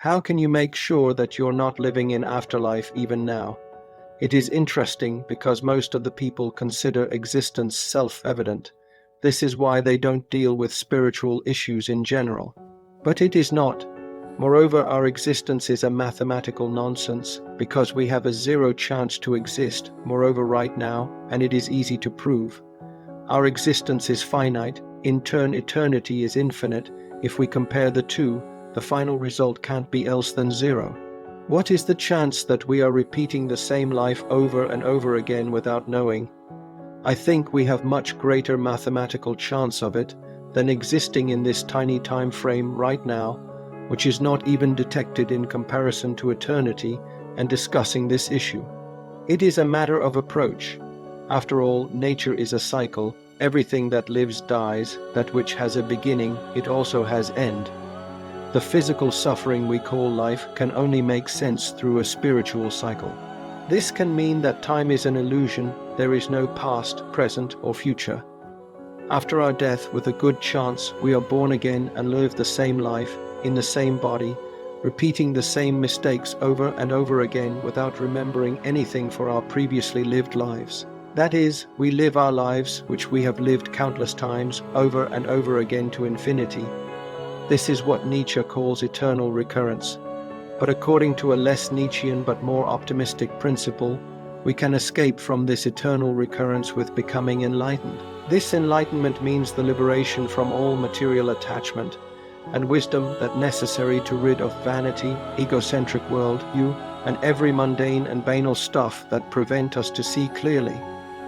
How can you make sure that you're not living in afterlife even now? It is interesting because most of the people consider existence self-evident. This is why they don't deal with spiritual issues in general. But it is not. Moreover, our existence is a mathematical nonsense because we have a zero chance to exist, moreover right now, and it is easy to prove. Our existence is finite, in turn eternity is infinite. If we compare the two, the final result can't be else than zero. What is the chance that we are repeating the same life over and over again without knowing? I think we have much greater mathematical chance of it than existing in this tiny time frame right now, which is not even detected in comparison to eternity, and discussing this issue. It is a matter of approach. After all, nature is a cycle. Everything that lives dies. That which has a beginning, it also has end. The physical suffering we call life can only make sense through a spiritual cycle. This can mean that time is an illusion. There is no past, present, or future. After our death, with a good chance, we are born again and live the same life, in the same body, repeating the same mistakes over and over again without remembering anything for our previously lived lives. That is, we live our lives, which we have lived countless times, over and over again to infinity. This is what Nietzsche calls eternal recurrence. But according to a less Nietzschean but more optimistic principle, we can escape from this eternal recurrence with becoming enlightened. This enlightenment means the liberation from all material attachment and wisdom that necessary to rid of vanity, egocentric worldview, and every mundane and banal stuff that prevent us to see clearly.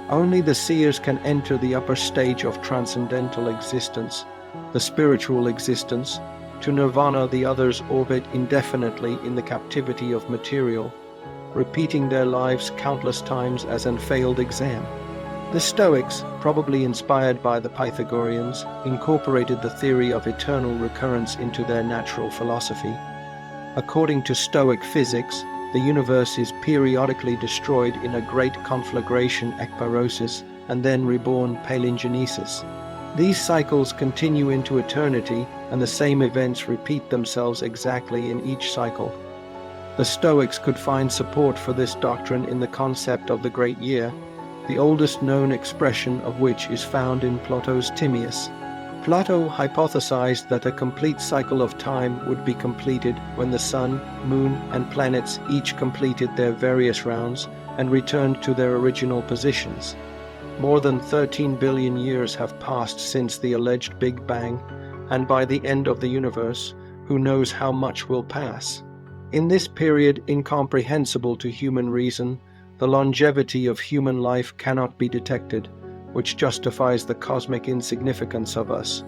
Only the seers can enter the upper stage of transcendental existence, the spiritual existence. To nirvana, the others orbit indefinitely in the captivity of material, repeating their lives countless times as an failed exam. The Stoics, probably inspired by the Pythagoreans, incorporated the theory of eternal recurrence into their natural philosophy. According to Stoic physics, the universe is periodically destroyed in a great conflagration, ekpyrosis, and then reborn, palingenesis. These cycles continue into eternity, and the same events repeat themselves exactly in each cycle. The Stoics could find support for this doctrine in the concept of the Great Year, the oldest known expression of which is found in Plato's Timaeus. Plato hypothesized that a complete cycle of time would be completed when the sun, moon, and planets each completed their various rounds and returned to their original positions. More than 13 billion years have passed since the alleged Big Bang, and by the end of the universe, who knows how much will pass. In this period, incomprehensible to human reason, the longevity of human life cannot be detected, which justifies the cosmic insignificance of us.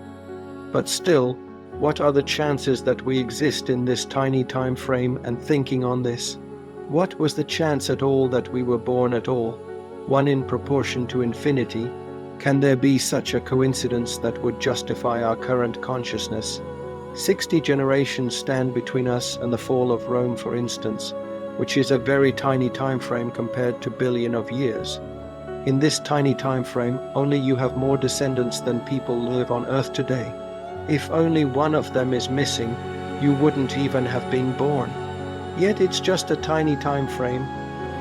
But still, what are the chances that we exist in this tiny time frame? And thinking on this, what was the chance at all that we were born at all? One in proportion to infinity. Can there be such a coincidence that would justify our current consciousness? 60 generations stand between us and the fall of Rome, for instance, which is a very tiny time frame compared to billion of years. In this tiny time frame, only you have more descendants than people live on Earth today. If only one of them is missing, you wouldn't even have been born. Yet it's just a tiny time frame.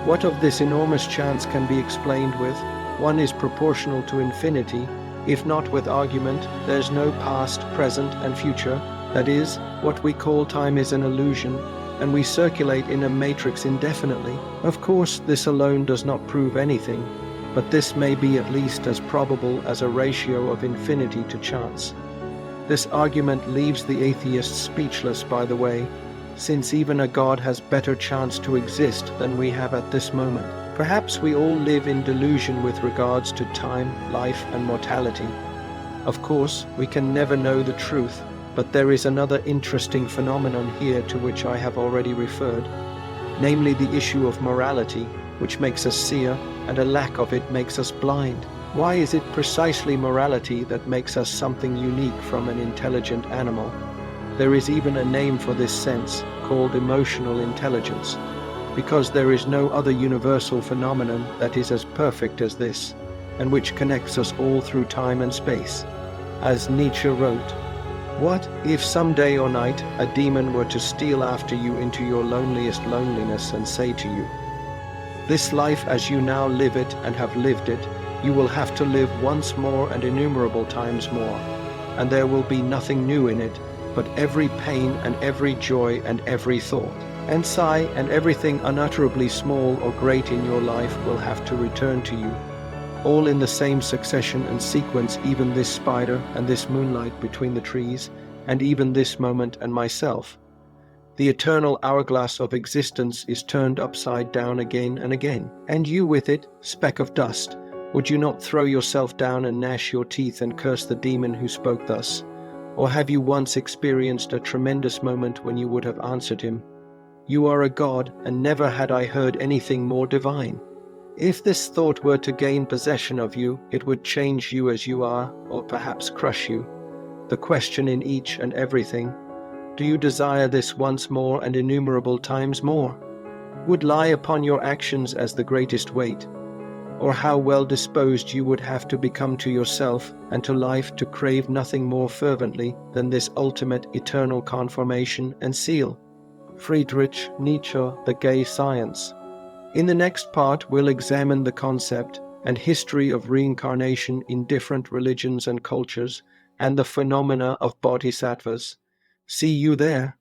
What of this enormous chance can be explained with? One is proportional to infinity. If not with argument, there's no past, present, and future. That is, what we call time is an illusion, and we circulate in a matrix indefinitely. Of course, this alone does not prove anything, but this may be at least as probable as a ratio of infinity to chance. This argument leaves the atheist speechless, by the way, since even a god has better chance to exist than we have at this moment. Perhaps we all live in delusion with regards to time, life, and mortality. Of course, we can never know the truth, but there is another interesting phenomenon here to which I have already referred, namely the issue of morality, which makes us seer, and a lack of it makes us blind. Why is it precisely morality that makes us something unique from an intelligent animal? There is even a name for this sense, called emotional intelligence, because there is no other universal phenomenon that is as perfect as this, and which connects us all through time and space. As Nietzsche wrote, What if some day or night a demon were to steal after you into your loneliest loneliness and say to you, "This life as you now live it and have lived it, you will have to live once more and innumerable times more, and there will be nothing new in it, but every pain and every joy and every thought and sigh and everything unutterably small or great in your life will have to return to you, all in the same succession and sequence, even this spider and this moonlight between the trees, and even this moment and myself. The eternal hourglass of existence is turned upside down again and again, and you with it, speck of dust. Would you not throw yourself down and gnash your teeth and curse the demon who spoke thus? Or have you once experienced a tremendous moment when you would have answered him, 'You are a god, and never had I heard anything more divine'? If this thought were to gain possession of you, it would change you as you are, or perhaps crush you. The question in each and everything, do you desire this once more and innumerable times more? Would lie upon your actions as the greatest weight, or how well disposed you would have to become to yourself and to life to crave nothing more fervently than this ultimate eternal confirmation and seal. Friedrich Nietzsche, The Gay Science. In the next part, we'll examine the concept and history of reincarnation in different religions and cultures, and the phenomena of bodhisattvas. See you there.